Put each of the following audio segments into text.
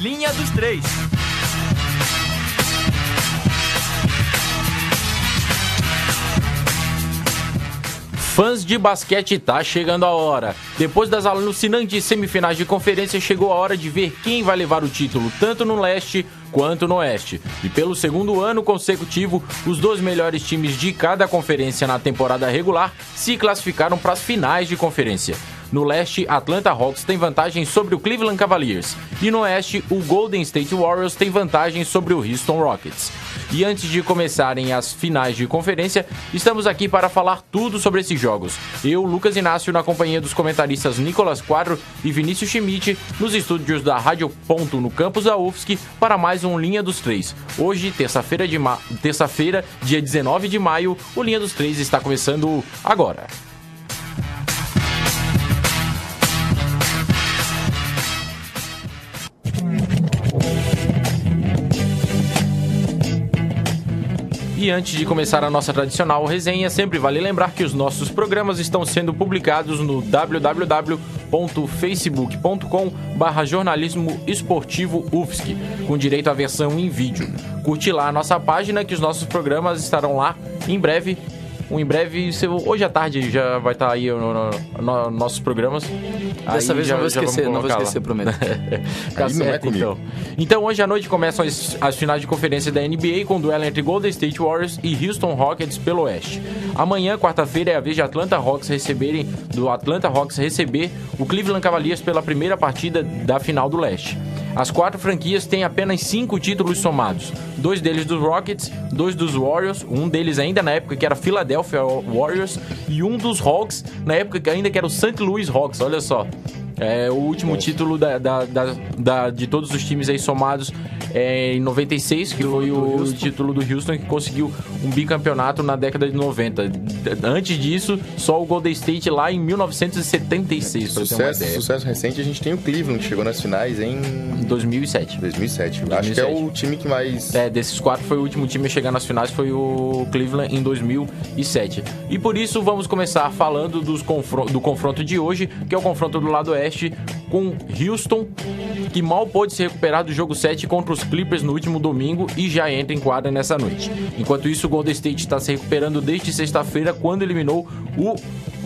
Linha dos Três. Fãs de basquete, tá chegando a hora. Depois das alucinantes semifinais de conferência, chegou a hora de ver quem vai levar o título, tanto no leste quanto no oeste. E pelo segundo ano consecutivo, os 2 melhores times de cada conferência na temporada regular se classificaram para as finais de conferência. No leste, Atlanta Hawks tem vantagem sobre o Cleveland Cavaliers. E no oeste, o Golden State Warriors tem vantagem sobre o Houston Rockets. E antes de começarem as finais de conferência, estamos aqui para falar tudo sobre esses jogos. Eu, Lucas Inácio, na companhia dos comentaristas Nicolas Quadro e Vinícius Schmidt, nos estúdios da Rádio Ponto no campus da UFSC, para mais um Linha dos Três. Hoje, terça-feira, dia 19 de maio, o Linha dos Três está começando agora. E antes de começar a nossa tradicional resenha, sempre vale lembrar que os nossos programas estão sendo publicados no www.facebook.com/jornalismo esportivo UFSC, com direito à versão em vídeo. Curte lá a nossa página que os nossos programas estarão lá em breve. Hoje à tarde já vai estar aí no nossos programas. Dessa vez não vou esquecer, prometo. Tá certo, então hoje à noite começam as finais de conferência da NBA com o duelo entre Golden State Warriors e Houston Rockets pelo oeste. Amanhã, quarta-feira, é a vez de Atlanta Hawks receber o Cleveland Cavaliers pela primeira partida da final do leste. As 4 franquias têm apenas 5 títulos somados. 2 deles dos Rockets, 2 dos Warriors, um deles ainda na época que era Philadelphia Warriors, e um dos Hawks, na época que ainda era o St. Louis Hawks, olha só. É o último título de todos os times aí somados em 96, que foi o título do Houston, que conseguiu um bicampeonato na década de 90. Antes disso, só o Golden State lá em 1976, para ter uma ideia. Sucesso recente, a gente tem o Cleveland, que chegou nas finais em 2007. Acho que é o time que mais... Desses 4 foi o último time a chegar nas finais, foi o Cleveland em 2007. E por isso vamos começar falando do confronto de hoje, que é o confronto do lado oeste, com Houston, que mal pôde se recuperar do jogo 7 contra os Clippers no último domingo e já entra em quadra nessa noite. Enquanto isso, o Golden State está se recuperando desde sexta-feira, quando eliminou o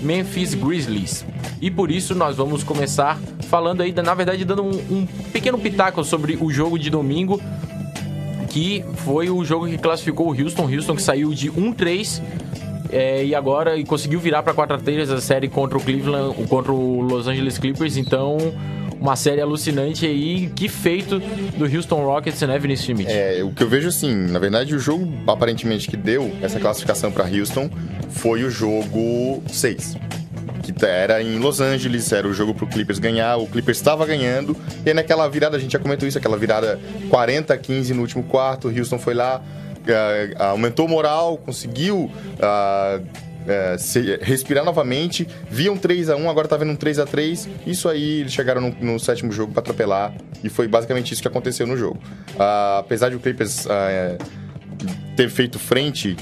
Memphis Grizzlies. E por isso nós vamos começar falando aí, na verdade, dando um pequeno pitaco sobre o jogo de domingo, que foi o jogo que classificou o Houston que saiu de 1-3 e agora conseguiu virar para 4-3 a série contra o Los Angeles Clippers. Então, uma série alucinante aí, que feito do Houston Rockets, né, Vinícius Schmidt? O que eu vejo assim, na verdade, o jogo aparentemente que deu essa classificação para Houston foi o jogo 6. Que era em Los Angeles, era o jogo pro Clippers ganhar, o Clippers estava ganhando, e aí naquela virada, a gente já comentou isso, aquela virada 40-15 no último quarto, o Houston foi lá, aumentou o moral, conseguiu respirar novamente, via um 3-1, agora tá vendo um 3-3, isso aí eles chegaram no sétimo jogo para atropelar, e foi basicamente isso que aconteceu no jogo. Apesar de o Clippers ter feito frente,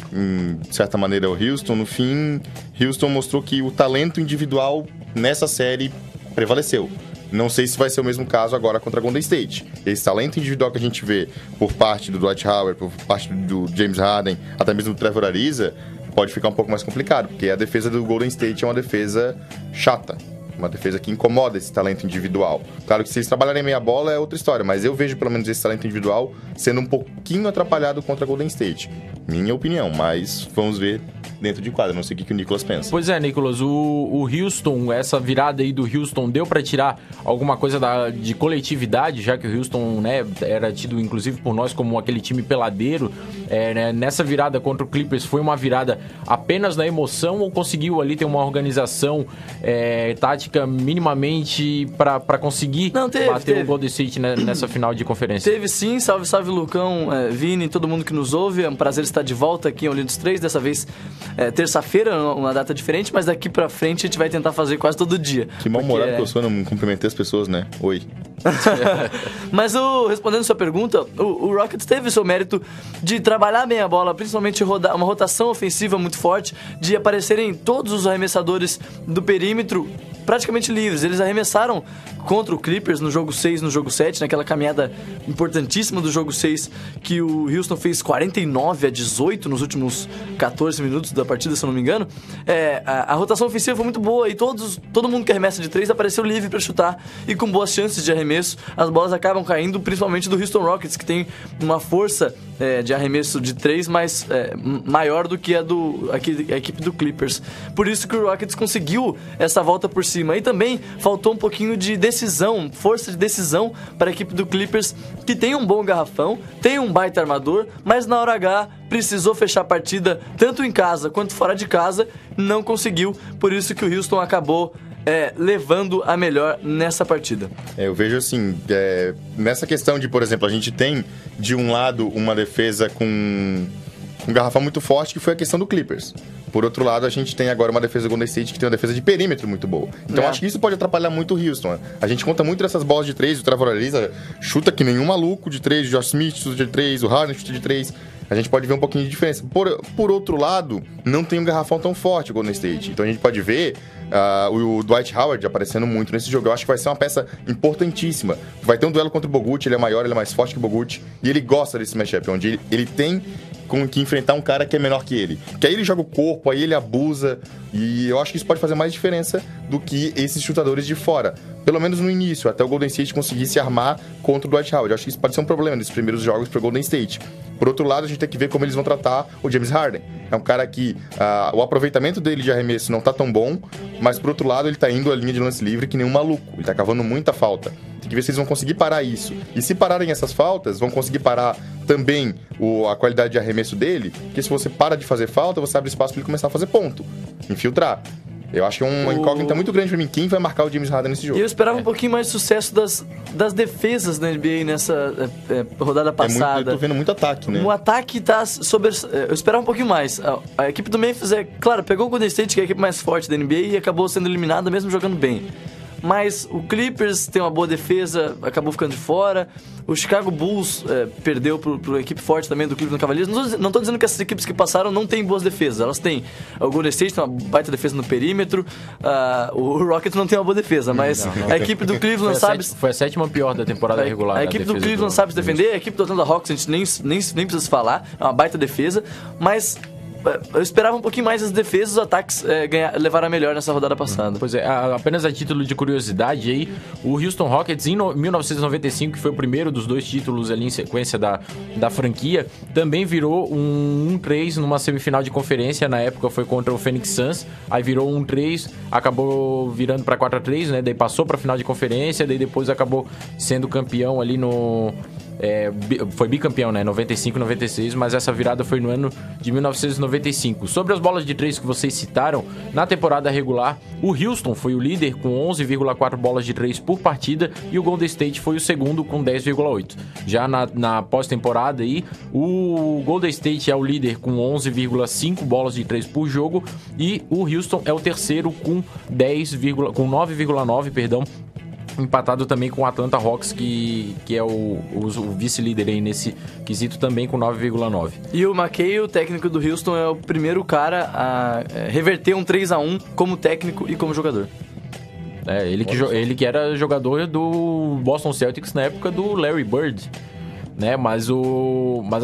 de certa maneira, ao Houston, no fim, Houston mostrou que o talento individual nessa série prevaleceu. Não sei se vai ser o mesmo caso agora contra a Golden State. Esse talento individual que a gente vê por parte do Dwight Howard, por parte do James Harden, até mesmo do Trevor Ariza, pode ficar um pouco mais complicado, porque a defesa do Golden State é uma defesa chata. Uma defesa que incomoda esse talento individual. Claro que se eles trabalharem meia bola é outra história, mas eu vejo pelo menos esse talento individual sendo um pouquinho atrapalhado contra a Golden State. Minha opinião, mas vamos ver dentro de quadra, não sei o que o Nicolas pensa. Pois é, Nicolas, o Houston, essa virada aí do Houston deu pra tirar alguma coisa de coletividade, já que o Houston, né, era tido inclusive por nós como aquele time peladeiro, né, nessa virada contra o Clippers foi uma virada apenas na emoção ou conseguiu ali ter uma organização tática minimamente pra conseguir bater o Golden State nessa final de conferência? Teve sim, salve Lucão, Vini, todo mundo que nos ouve, é um prazer estar de volta aqui ao Linha dos Três, dessa vez terça-feira, uma data diferente, mas daqui pra frente a gente vai tentar fazer quase todo dia. Que mal-humorado que eu sou, não cumprimentei as pessoas, né? Oi. Mas respondendo sua pergunta, o Rockets teve o seu mérito de trabalhar bem a bola, principalmente uma rotação ofensiva muito forte, de aparecerem todos os arremessadores do perímetro praticamente livres. Eles arremessaram contra o Clippers no jogo 6, no jogo 7, naquela caminhada importantíssima do jogo 6, que o Houston fez 49-18 nos últimos 14 minutos da partida, se eu não me engano. A rotação ofensiva foi muito boa e todo mundo que arremessa de 3 apareceu livre para chutar e com boas chances de arremesso. As bolas acabam caindo, principalmente do Houston Rockets, que tem uma força de arremesso de 3 maior do que a equipe do Clippers. Por isso que o Rockets conseguiu essa volta por cima. E também faltou um pouquinho de decisão, força de decisão para a equipe do Clippers, que tem um bom garrafão, tem um baita armador, mas na hora H precisou fechar a partida tanto em casa quanto fora de casa, não conseguiu. Por isso que o Houston acabou levando a melhor nessa partida. Eu vejo assim, nessa questão de, por exemplo, a gente tem de um lado uma defesa com um garrafão muito forte, que foi a questão do Clippers. Por outro lado, a gente tem agora uma defesa do Golden State que tem uma defesa de perímetro muito boa. Então acho que isso pode atrapalhar muito o Houston. A gente conta muito dessas bolas de 3, o Trevor Ariza chuta que nenhum maluco de 3, o Josh Smith chuta de 3, o Harden chuta de 3. A gente pode ver um pouquinho de diferença. Por outro lado, não tem um garrafão tão forte o Golden State. Então a gente pode ver o Dwight Howard aparecendo muito nesse jogo. Eu acho que vai ser uma peça importantíssima. Vai ter um duelo contra o Bogut, ele é maior, ele é mais forte que o Bogut. E ele gosta desse matchup, onde ele tem que enfrentar um cara que é menor que ele. Que aí ele joga o corpo, aí ele abusa. E eu acho que isso pode fazer mais diferença do que esses chutadores de fora. Pelo menos no início, até o Golden State conseguir se armar contra o Dwight Howard. Eu acho que isso pode ser um problema nesses primeiros jogos para o Golden State. Por outro lado, a gente tem que ver como eles vão tratar o James Harden. É um cara que o aproveitamento dele de arremesso não tá tão bom, mas por outro lado ele tá indo à linha de lance livre que nem um maluco. Ele tá cavando muita falta. Tem que ver se eles vão conseguir parar isso. E se pararem essas faltas, vão conseguir parar também a qualidade de arremesso dele, porque se você para de fazer falta, você abre espaço para ele começar a fazer ponto, infiltrar. Eu acho que é uma incógnita muito grande pra mim. Quem vai marcar o James Harden nesse jogo? E eu esperava um pouquinho mais de sucesso das defesas da NBA nessa rodada passada. Eu tô vendo muito ataque, né? O ataque tá eu esperava um pouquinho mais. A equipe do Memphis, claro, pegou o Golden State, que é a equipe mais forte da NBA, e acabou sendo eliminada mesmo jogando bem. Mas o Clippers tem uma boa defesa, acabou ficando de fora. O Chicago Bulls perdeu para a equipe forte também do Cleveland Cavaliers. Não estou dizendo que essas equipes que passaram não têm boas defesas. Elas têm. O Golden State tem uma baita defesa no perímetro. O Rockets não tem uma boa defesa, mas a equipe do Cleveland foi a sétima pior da temporada regular. A equipe do Cleveland sabe se defender. A equipe do Atlanta Hawks a gente nem precisa falar. É uma baita defesa. Mas eu esperava um pouquinho mais as defesas, os ataques levaram a melhor nessa rodada passada. Pois é, apenas a título de curiosidade aí, o Houston Rockets em 1995, que foi o primeiro dos 2 títulos ali em sequência da franquia, também virou um 1-3 numa semifinal de conferência. Na época foi contra o Phoenix Suns, aí virou 1-3, acabou virando para 4-3, né? Daí passou para final de conferência, daí depois acabou sendo campeão ali foi bicampeão, né? 95 e 96, mas essa virada foi no ano de 1995. Sobre as bolas de 3 que vocês citaram, na temporada regular, o Houston foi o líder com 11,4 bolas de 3 por partida e o Golden State foi o segundo com 10,8. Já na pós-temporada aí, o Golden State é o líder com 11,5 bolas de 3 por jogo e o Houston é o terceiro com 9,9, empatado também com o Atlanta Hawks, que é o vice-líder aí nesse quesito, também com 9,9. E o McKay, o técnico do Houston, é o primeiro cara a reverter um 3-1 como técnico e como jogador. Ele que era jogador do Boston Celtics na época do Larry Bird, né? Mas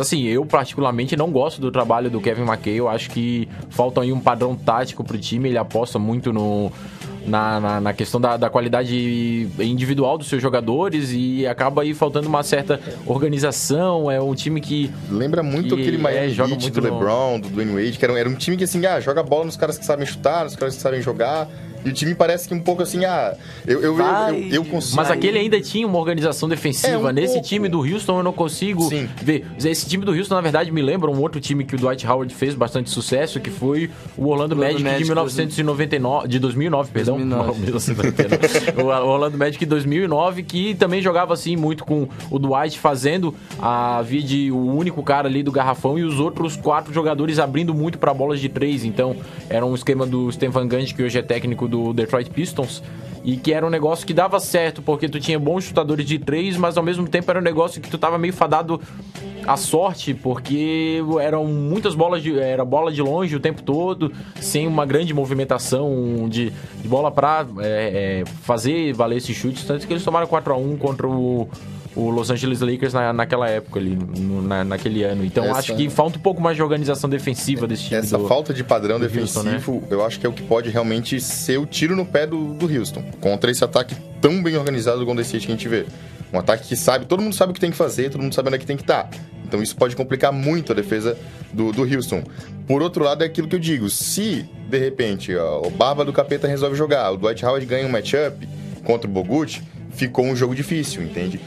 assim, eu particularmente não gosto do trabalho do Kevin McKay. Eu acho que falta aí um padrão tático pro time. Ele aposta muito na questão da qualidade individual dos seus jogadores e acaba aí faltando uma certa organização. É um time que lembra muito aquele Miami Heat do LeBron, do Dwayne Wade, que era um time que assim, joga bola nos caras que sabem chutar, nos caras que sabem jogar. E o time parece que um pouco assim, eu consigo... Mas aquele ainda tinha uma organização defensiva. Nesse pouco. Time do Houston eu não consigo ver. Esse time do Houston, na verdade, me lembra um outro time que o Dwight Howard fez bastante sucesso, que foi o Orlando Magic de 1999, de 2009, perdão. 2009. O Orlando Magic de 2009, que também jogava assim muito com o Dwight fazendo a via o único cara ali do garrafão e os outros 4 jogadores abrindo muito para bolas de 3. Então, era um esquema do Stan Van Gundy, que hoje é técnico do Detroit Pistons, e que era um negócio que dava certo, porque tu tinha bons chutadores de 3, mas ao mesmo tempo era um negócio que tu tava meio fadado à sorte, porque eram muitas bolas era bola de longe o tempo todo, sem uma grande movimentação de bola pra fazer valer esses chutes, tanto que eles tomaram 4-1 contra o Los Angeles Lakers naquela época ali, naquele ano. Então acho que falta um pouco mais de organização defensiva desse time. Essa falta de padrão defensivo, Houston, né? Eu acho que é o que pode realmente ser o tiro no pé do Houston, contra esse ataque tão bem organizado do Golden State que a gente vê. Um ataque que todo mundo sabe o que tem que fazer, todo mundo sabe onde é que tem que estar. Então isso pode complicar muito a defesa do Houston. Por outro lado, é aquilo que eu digo, se de repente o Barba do Capeta resolve jogar, o Dwight Howard ganha um matchup contra o Bogut, ficou um jogo difícil, entende?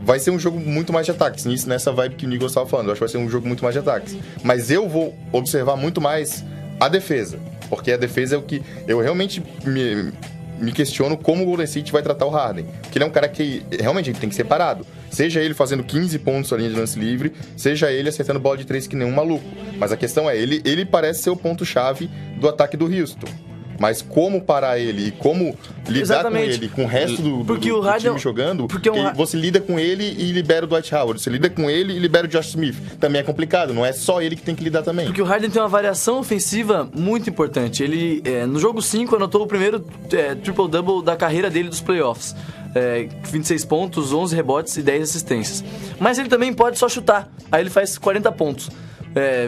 Vai ser um jogo muito mais de ataques, nessa vibe que o Nicolas estava falando. Eu acho que vai ser um jogo muito mais de ataques. Mas eu vou observar muito mais a defesa, porque a defesa é o que eu realmente me questiono como o Golden State vai tratar o Harden. Porque ele é um cara que realmente tem que ser parado. Seja ele fazendo 15 pontos na linha de lance livre, seja ele acertando bola de 3 que nem um maluco. Mas a questão é, ele parece ser o ponto-chave do ataque do Houston. Mas como parar ele e como lidar com ele, com o resto do time jogando, porque você lida com ele e libera o Dwight Howard, você lida com ele e libera o Josh Smith. Também é complicado, não é só ele que tem que lidar também. Porque o Harden tem uma variação ofensiva muito importante. Ele, no jogo 5, anotou o primeiro triple-double da carreira dele dos playoffs. 26 pontos, 11 rebotes e 10 assistências. Mas ele também pode só chutar, aí ele faz 40 pontos.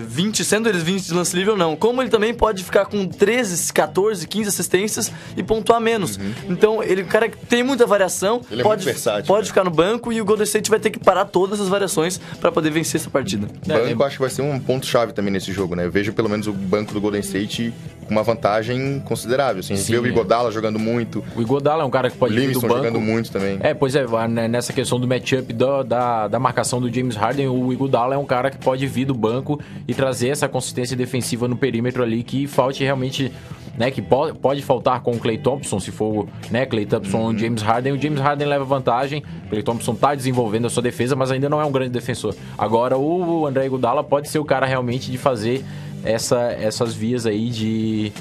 20, sendo eles 20 de lance livre ou não. Como ele também pode ficar com 13, 14, 15 assistências e pontuar menos. Então, ele, o cara tem muita variação, ele pode, é muito versátil, pode ficar no banco e o Golden State vai ter que parar todas as variações para poder vencer essa partida. O banco acho que vai ser um ponto-chave também nesse jogo, né? Eu vejo pelo menos o banco do Golden State com uma vantagem considerável. Assim, a gente vê o Iguodala jogando muito. O Iguodala é um cara que pode vir do banco. jogando muito também. Pois é, nessa questão do matchup da marcação do James Harden, o Iguodala é um cara que pode vir do banco e trazer essa consistência defensiva no perímetro ali que falte realmente, né, que pode faltar com o Klay Thompson, se for, né, Klay Thompson e James Harden. O James Harden leva vantagem, o Klay Thompson tá desenvolvendo a sua defesa, mas ainda não é um grande defensor. Agora o André Iguodala pode ser o cara realmente de fazer essas vias aí de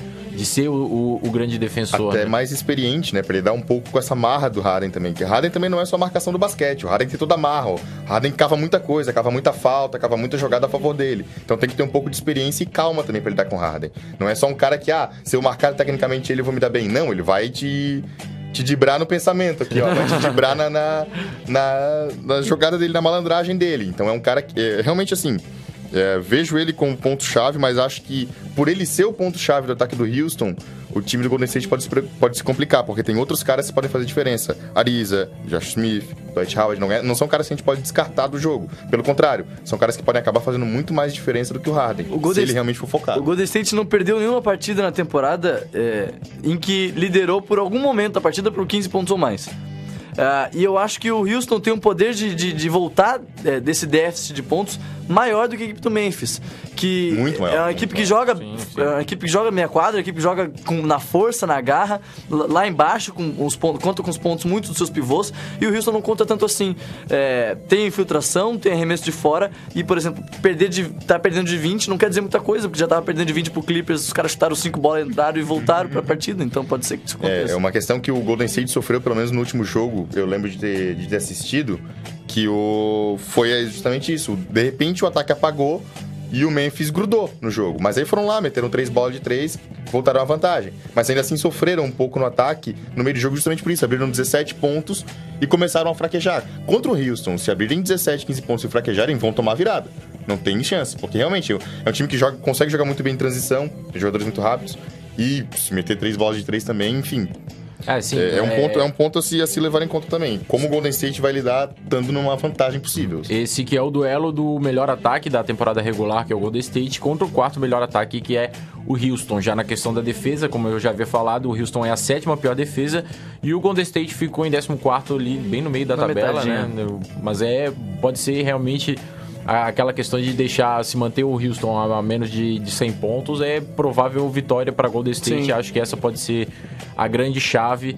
ser o grande defensor. Até né? mais experiente, né? Pra ele dar um pouco com essa marra do Harden também. Porque Harden também não é só a marcação do basquete. O Harden tem toda a marra. O Harden cava muita coisa, cava muita falta, cava muita jogada a favor dele. Então tem que ter um pouco de experiência e calma também pra lidar com o Harden. Não é só um cara que, se eu marcar tecnicamente ele, eu vou me dar bem. Não, ele vai te dibrar no pensamento aqui, ó. Vai te dibrar na jogada dele, na malandragem dele. Então é um cara que, realmente assim... vejo ele como ponto-chave, mas acho que por ele ser o ponto-chave do ataque do Houston, o time do Golden State pode se complicar, porque tem outros caras que podem fazer diferença. Ariza, Josh Smith, Dwight Howard, não são caras que a gente pode descartar do jogo. Pelo contrário, são caras que podem acabar fazendo muito mais diferença do que o Harden, se ele realmente for focado. O Golden State não perdeu nenhuma partida na temporada em que liderou por algum momento a partida por 15 pontos ou mais. E eu acho que o Houston tem um poder de voltar desse déficit de pontos maior do que a equipe do Memphis. Que muito maior. É uma equipe que joga. É uma equipe que joga meia quadra, uma equipe que joga na força, na garra, lá embaixo, com os pontos, conta com os pontos muito dos seus pivôs. E o Houston não conta tanto assim. Tem infiltração, tem arremesso de fora. E, por exemplo, tá perdendo de 20 não quer dizer muita coisa, porque já tava perdendo de 20 pro Clippers, os caras chutaram 5 bolas, entraram e voltaram pra partida. Então pode ser que isso aconteça. É uma questão que o Golden State sofreu, pelo menos no último jogo, eu lembro de ter assistido, que foi justamente isso. De repente o ataque apagou e o Memphis grudou no jogo. Mas aí foram lá, meteram 3 bolas de 3, voltaram à vantagem. Mas ainda assim sofreram um pouco no ataque no meio do jogo justamente por isso. Abriram 17 pontos e começaram a fraquejar. Contra o Houston, se abrirem 17, 15 pontos e fraquejarem, vão tomar virada. Não tem chance, porque realmente é um time que consegue jogar muito bem em transição, tem jogadores muito rápidos, e se meter 3 bolas de 3 também, enfim... É um ponto a se levar em conta também. Como o Golden State vai lidar estando numa vantagem possível. Esse que é o duelo do melhor ataque da temporada regular, que é o Golden State, contra o quarto melhor ataque, que é o Houston. Já na questão da defesa, como eu já havia falado, o Houston é a 7ª pior defesa e o Golden State ficou em 14º ali, bem no meio da tabela, né? Mas pode ser realmente aquela questão de se manter o Houston a menos de 100 pontos, é provável vitória para Golden State. Sim. Acho que essa pode ser a grande chave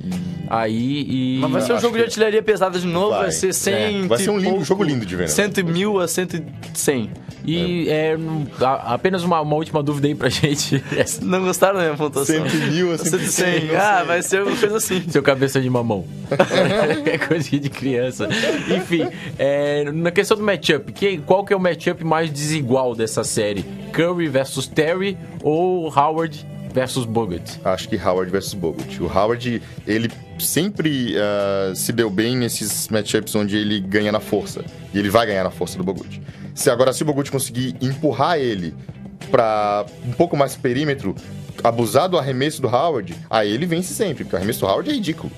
aí. Mas vai ser um jogo de artilharia pesada de novo, vai ser 100 Vai ser um jogo lindo de ver, né? 100.000 a 100. E apenas uma última dúvida aí pra gente. Não gostaram da minha pontuação? 100.000 a 100. Vai ser uma coisa assim. Seu cabeça de mamão. É coisa de criança. Enfim, na questão do matchup, qual que é o matchup mais desigual dessa série? Curry versus Terry ou Howard versus Bogut? Acho que Howard versus Bogut. O Howard, ele sempre se deu bem nesses matchups onde ele ganha na força. E ele vai ganhar na força do Bogut. Se o Bogut conseguir empurrar ele para um pouco mais do perímetro, abusar do arremesso do Howard, aí ele vence sempre, porque o arremesso do Howard é ridículo.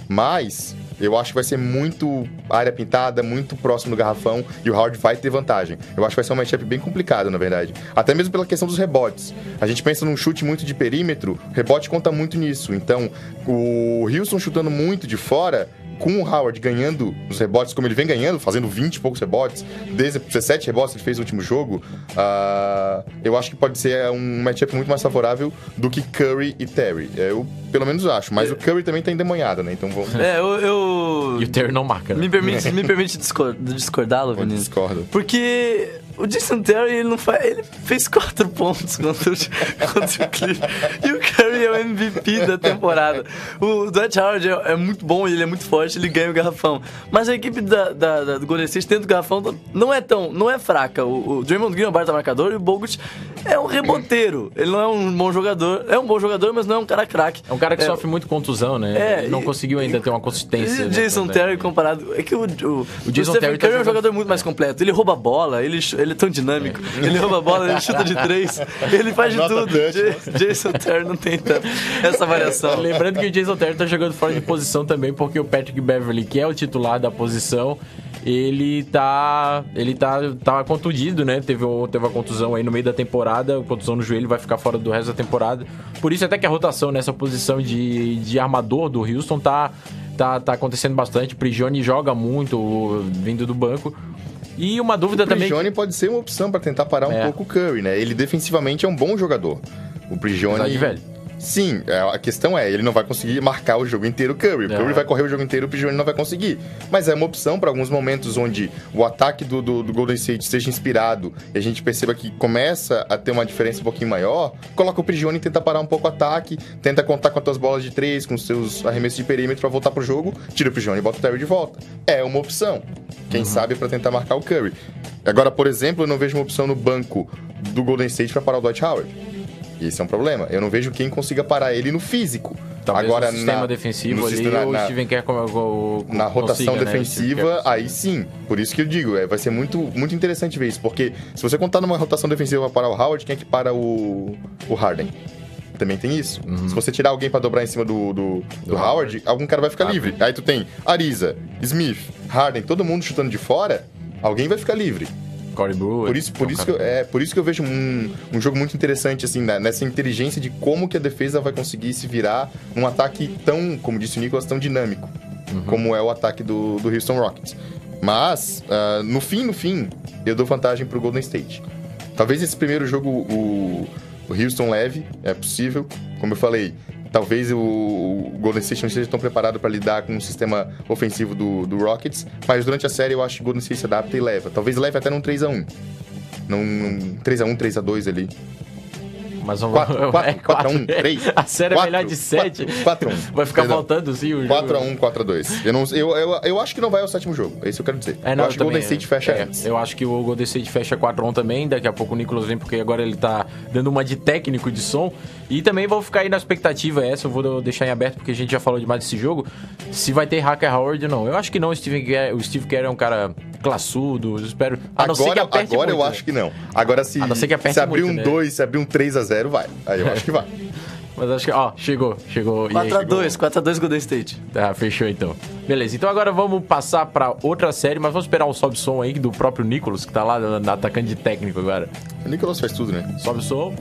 Mas eu acho que vai ser muito área pintada, muito próximo do garrafão, e o Howard vai ter vantagem. Eu acho que vai ser um matchup bem complicado, na verdade. Até mesmo pela questão dos rebotes. A gente pensa num chute muito de perímetro, rebote conta muito nisso. Então, o Houston chutando muito de fora, com o Howard ganhando os rebotes, como ele vem ganhando, fazendo 20 e poucos rebotes, 17 rebotes ele fez no último jogo, eu acho que pode ser um matchup muito mais favorável do que Curry e Terry. Eu, pelo menos, acho. Mas o Curry também tá endemoniado, né? Então vamos... E o Terry não marca, né? Me permite discordá-lo, Vinícius? Discordo. Porque o Jason Terry, ele fez 4 pontos contra o Clippers. E o Curry é o MVP da temporada. O Dwight Howard é muito bom, ele é muito forte, ele ganha o garrafão. Mas a equipe do Golden State dentro do garrafão não é fraca. O Draymond Green é um baita marcador e o Bogut é um reboteiro. Ele não é um bom jogador. É um bom jogador, mas não é um cara craque. É um cara que sofre muito contusão, né? Ele não conseguiu ainda ter uma consistência. E o Jason Terry comparado... É que o Jason Stephen Terry Curry é um jogador muito mais completo. Ele rouba a bola, ele é tão dinâmico. Ele rouba a bola, ele chuta de 3, ele faz de tudo. Jason Terry não tem essa variação. Lembrando que o Jason Terry tá jogando fora de posição também, porque o Patrick Beverley, que é o titular da posição, ele tá contundido, né? Teve uma contusão aí no meio da temporada, contusão no joelho, vai ficar fora do resto da temporada. Por isso até que a rotação nessa posição de armador do Houston tá acontecendo bastante. O Prigioni joga muito vindo do banco. E uma dúvida também... O Prigioni pode ser uma opção para tentar parar um pouco o Curry, né? Ele defensivamente é um bom jogador. O Prigioni... velho. Sim, a questão ele não vai conseguir marcar o jogo inteiro o Curry. O Curry vai correr o jogo inteiro, o Prigioni não vai conseguir. Mas é uma opção para alguns momentos onde o ataque do Golden State esteja inspirado e a gente perceba que começa a ter uma diferença um pouquinho maior, coloca o Prigioni e tenta parar um pouco o ataque, tenta contar com as tuas bolas de 3, com os seus arremessos de perímetro para voltar pro jogo, tira o Prigioni e bota o Terry de volta. É uma opção. Quem sabe para tentar marcar o Curry. Agora, por exemplo, eu não vejo uma opção no banco do Golden State para parar o Dwight Howard. Esse é um problema. Eu não vejo quem consiga parar ele no físico. Talvez agora, no sistema defensivo ali, o Steven Kerr na rotação consiga, defensiva, né? aí sim. Por isso que eu digo, vai ser muito, muito interessante ver isso. Porque se você contar numa rotação defensiva para o Howard, quem é que para o Harden? Também tem isso. Se você tirar alguém para dobrar em cima do Howard, algum cara vai ficar livre. Aí tu tem Ariza, Smith, Harden, todo mundo chutando de fora, alguém vai ficar livre. Corey Brewer. Por isso que eu vejo um jogo muito interessante, assim, nessa inteligência de como que a defesa vai conseguir se virar num ataque tão, como disse o Nicolas, tão dinâmico, como é o ataque do Houston Rockets. Mas, no fim, eu dou vantagem pro Golden State. Talvez esse primeiro jogo o Houston leve, é possível. Como eu falei, talvez o Golden State não esteja tão preparado para lidar com o sistema ofensivo do Rockets, mas durante a série eu acho que o Golden State se adapta e leva. Talvez leve até num 3-1. Num 3-1, 3-2 ali. Mas vamos... 4-1, 3. A série é melhor de 7. 4-1. Vai ficar faltando, sim, o jogo. 4-1, 4-2. Eu acho que não vai ao sétimo jogo. É isso que eu quero dizer. Eu acho que o Golden State fecha antes. Eu acho que o Golden State fecha 4-1 também. Daqui a pouco o Nicolas vem, porque agora ele tá dando uma de técnico de som. E também vou ficar aí na expectativa essa. Eu vou deixar em aberto, porque a gente já falou demais desse jogo. Se vai ter Hacker Howard ou não. Eu acho que não. O Steve Kerr é um cara classudo. Eu espero. A não ser que aperte agora muito, eu acho que não. Agora se abrir um 2, se abrir um 3-0, vai. Aí eu acho que vai. Mas acho que, chegou. 4-2 Golden State. Tá, fechou então. Beleza, então agora vamos passar pra outra série, mas vamos esperar um sobe-som aí do próprio Nicolas, que tá lá na atacante de técnico agora. O Nicolas faz tudo, né? Sobe o som.